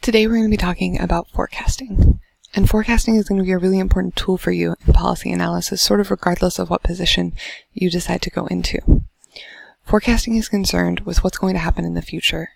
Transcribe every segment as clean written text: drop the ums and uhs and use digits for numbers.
Today we're going to be talking about forecasting. And forecasting is going to be a really important tool for you in policy analysis, sort of regardless of what position you decide to go into. Forecasting is concerned with what's going to happen in the future.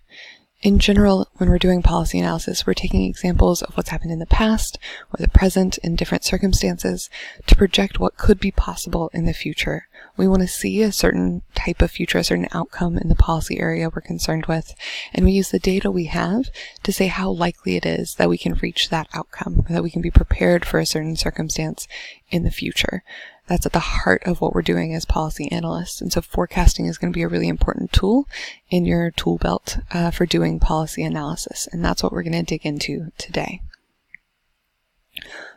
In general, when we're doing policy analysis, we're taking examples of what's happened in the past or the present in different circumstances to project what could be possible in the future. We want to see a certain type of future, a certain outcome in the policy area we're concerned with, and we use the data we have to say how likely it is that we can reach that outcome, or that we can be prepared for a certain circumstance in the future. That's at the heart of what we're doing as policy analysts, and so forecasting is going to be a really important tool in your tool belt for doing policy analysis, and that's what we're going to dig into today.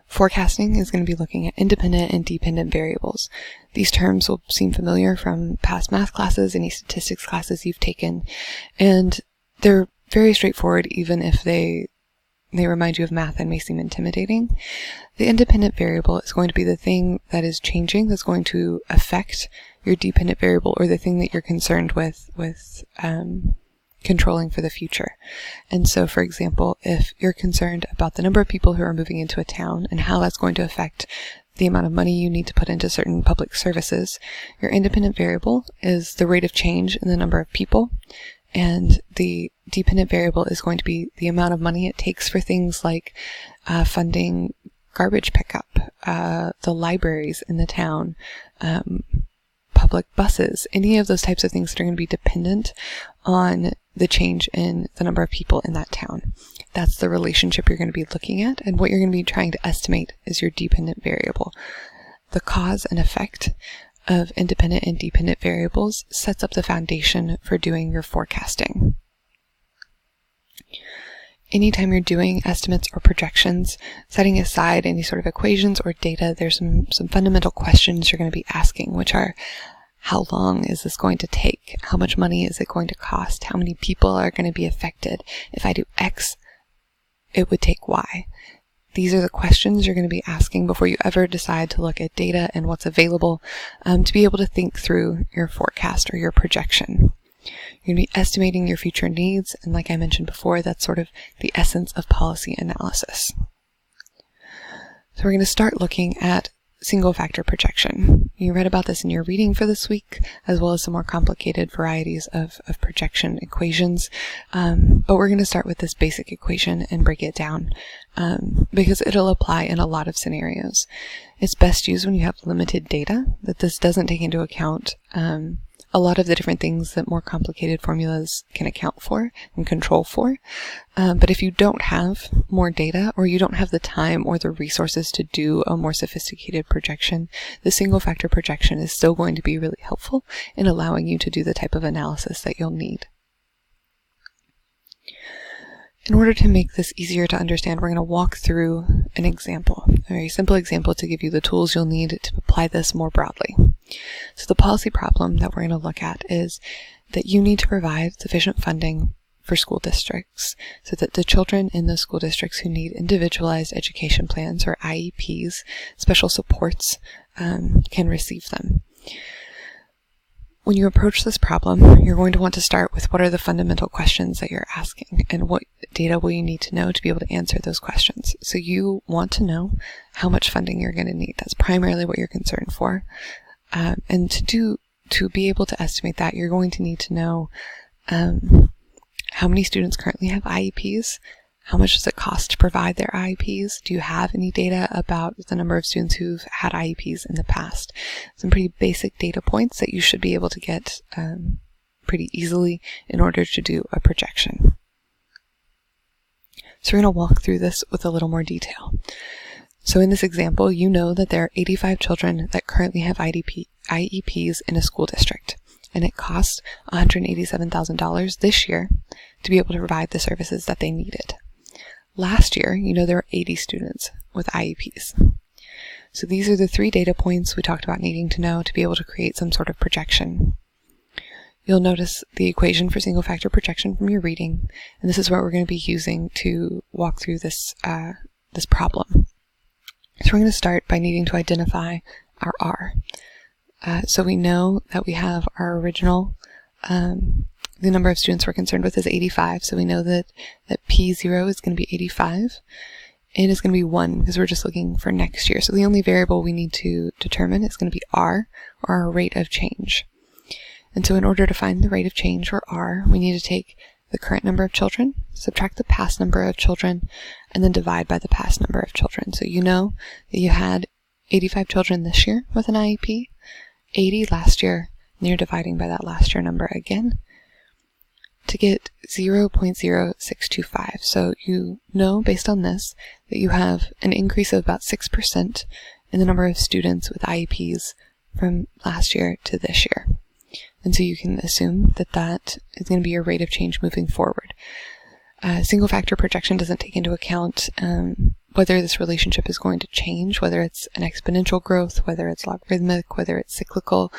Forecasting is going to be looking at independent and dependent variables. These terms will seem familiar from past math classes, any statistics classes you've taken, and they're very straightforward even if they remind you of math and may seem intimidating. The independent variable is going to be the thing that is changing, that's going to affect your dependent variable, or the thing that you're concerned with controlling for the future. And so, for example, if you're concerned about the number of people who are moving into a town and how that's going to affect the amount of money you need to put into certain public services, your independent variable is the rate of change in the number of people, and the dependent variable is going to be the amount of money it takes for things like funding garbage pickup, the libraries in the town, public buses, any of those types of things that are going to be dependent on the change in the number of people in that town. That's the relationship you're going to be looking at, and what you're going to be trying to estimate is your dependent variable. The cause and effect of independent and dependent variables sets up the foundation for doing your forecasting. Anytime you're doing estimates or projections, setting aside any sort of equations or data, there's some fundamental questions you're going to be asking, which are: how long is this going to take? How much money is it going to cost? How many people are going to be affected? If I do X, it would take Y. These are the questions you're going to be asking before you ever decide to look at data and what's available to be able to think through your forecast or your projection. You're going to be estimating your future needs, and like I mentioned before, that's sort of the essence of policy analysis. So we're going to start looking at single factor projection. You read about this in your reading for this week, as well as some more complicated varieties of projection equations. But we're going to start with this basic equation and break it down because it'll apply in a lot of scenarios. It's best used when you have limited data, that this doesn't take into account a lot of the different things that more complicated formulas can account for and control for. But if you don't have more data, or you don't have the time or the resources to do a more sophisticated projection, the single factor projection is still going to be really helpful in allowing you to do the type of analysis that you'll need. In order to make this easier to understand, we're going to walk through an example, a very simple example to give you the tools you'll need to apply this more broadly. So the policy problem that we're going to look at is that you need to provide sufficient funding for school districts so that the children in those school districts who need individualized education plans, or IEPs, special supports, can receive them. When you approach this problem, you're going to want to start with what are the fundamental questions that you're asking, and what data will you need to know to be able to answer those questions. So you want to know how much funding you're going to need. That's primarily what you're concerned for. And to be able to estimate that, you're going to need to know how many students currently have IEPs. How much does it cost to provide their IEPs? Do you have any data about the number of students who've had IEPs in the past? Some pretty basic data points that you should be able to get pretty easily in order to do a projection. So we're going to walk through this with a little more detail. So in this example, you know that there are 85 children that currently have IEPs in a school district, and it costs $187,000 this year to be able to provide the services that they needed. Last year, you know there were 80 students with IEPs. So these are the three data points we talked about needing to know to be able to create some sort of projection. You'll notice the equation for single factor projection from your reading, and this is what we're going to be using to walk through this problem. So we're going to start by needing to identify our R. So we know that we have our original the number of students we're concerned with is 85, so we know that P0 is going to be 85. And it's going to be 1 because we're just looking for next year. So the only variable we need to determine is going to be R, or our rate of change. And so in order to find the rate of change, or R, we need to take the current number of children, subtract the past number of children, and then divide by the past number of children. So you know that you had 85 children this year with an IEP, 80 last year, and you're dividing by that last year number again to get 0.0625. So you know, based on this, that you have an increase of about 6% in the number of students with IEPs from last year to this year. And so you can assume that that is going to be your rate of change moving forward. Single factor projection doesn't take into account whether this relationship is going to change, whether it's an exponential growth, whether it's logarithmic, whether it's cyclical.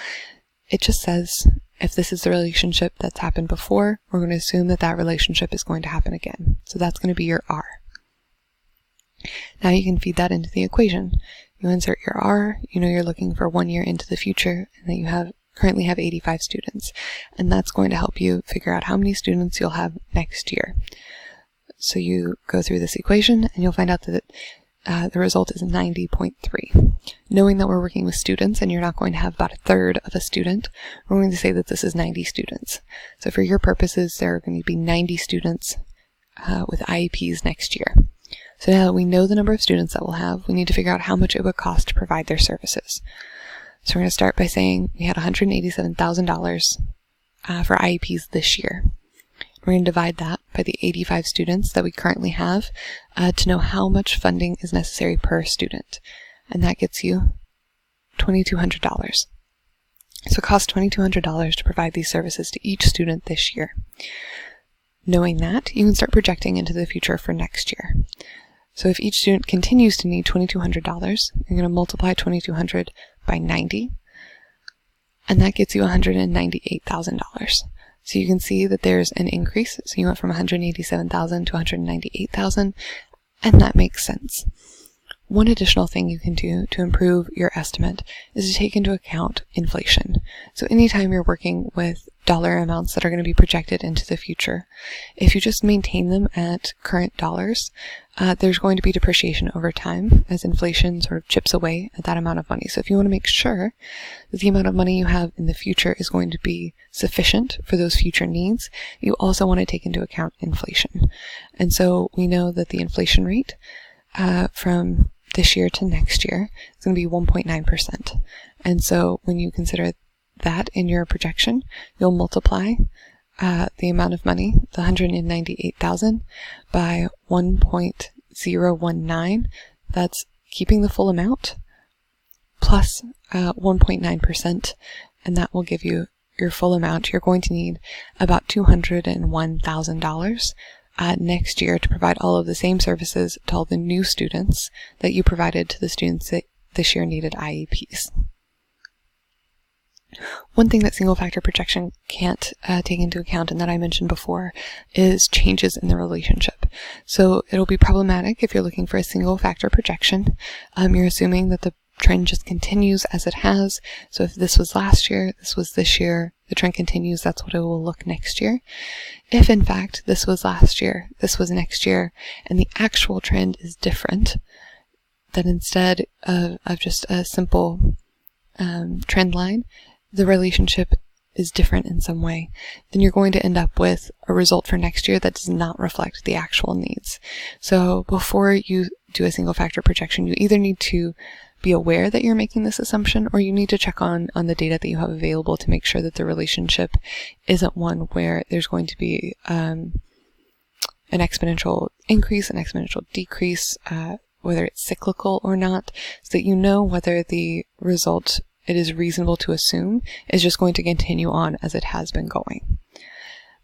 It just says, if this is the relationship that's happened before, we're going to assume that that relationship is going to happen again. So that's going to be your R. Now you can feed that into the equation. You insert your R, you know you're looking for 1 year into the future, and that you currently have 85 students. And that's going to help you figure out how many students you'll have next year. So you go through this equation, and you'll find out that the result is 90.3. Knowing that we're working with students and you're not going to have about a third of a student, we're going to say that this is 90 students. So for your purposes, there are going to be 90 students with IEPs next year. So now that we know the number of students that we'll have, we need to figure out how much it would cost to provide their services. So we're going to start by saying we had $187,000 for IEPs this year. We're going to divide that by the 85 students that we currently have to know how much funding is necessary per student. And that gets you $2,200. So it costs $2,200 to provide these services to each student this year. Knowing that, you can start projecting into the future for next year. So if each student continues to need $2,200, you're going to multiply $2,200 by 90, and that gets you $198,000. So you can see that there's an increase. So you went from $187,000 to $198,000, and that makes sense. One additional thing you can do to improve your estimate is to take into account inflation. So anytime you're working with dollar amounts that are going to be projected into the future, if you just maintain them at current dollars, there's going to be depreciation over time as inflation sort of chips away at that amount of money. So if you want to make sure that the amount of money you have in the future is going to be sufficient for those future needs, you also want to take into account inflation. And so we know that the inflation rate from this year to next year is going to be 1.9%. And so when you consider that in your projection, you'll multiply the amount of money, the $198,000, by 1.019. That's keeping the full amount plus 1.9%, and that will give you your full amount. You're going to need about $201,000 next year to provide all of the same services to all the new students that you provided to the students that this year needed IEPs. One thing that single factor projection can't take into account, and that I mentioned before, is changes in the relationship. So it'll be problematic if you're looking for a single factor projection. You're assuming that the trend just continues as it has. So if this was last year, this was this year, the trend continues, that's what it will look next year. If in fact this was last year, this was next year, and the actual trend is different, then instead of just a simple trend line, the relationship is different in some way, then you're going to end up with a result for next year that does not reflect the actual needs. So before you do a single factor projection, you either need to be aware that you're making this assumption, or you need to check on the data that you have available to make sure that the relationship isn't one where there's going to be an exponential increase, an exponential decrease, whether it's cyclical or not, so that you know whether the result it is reasonable to assume is just going to continue on as it has been going.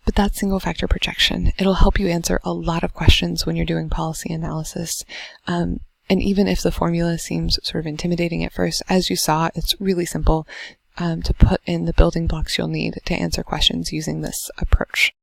But that's single factor projection. It'll help you answer a lot of questions when you're doing policy analysis. And even if the formula seems sort of intimidating at first, as you saw, it's really simple to put in the building blocks you'll need to answer questions using this approach.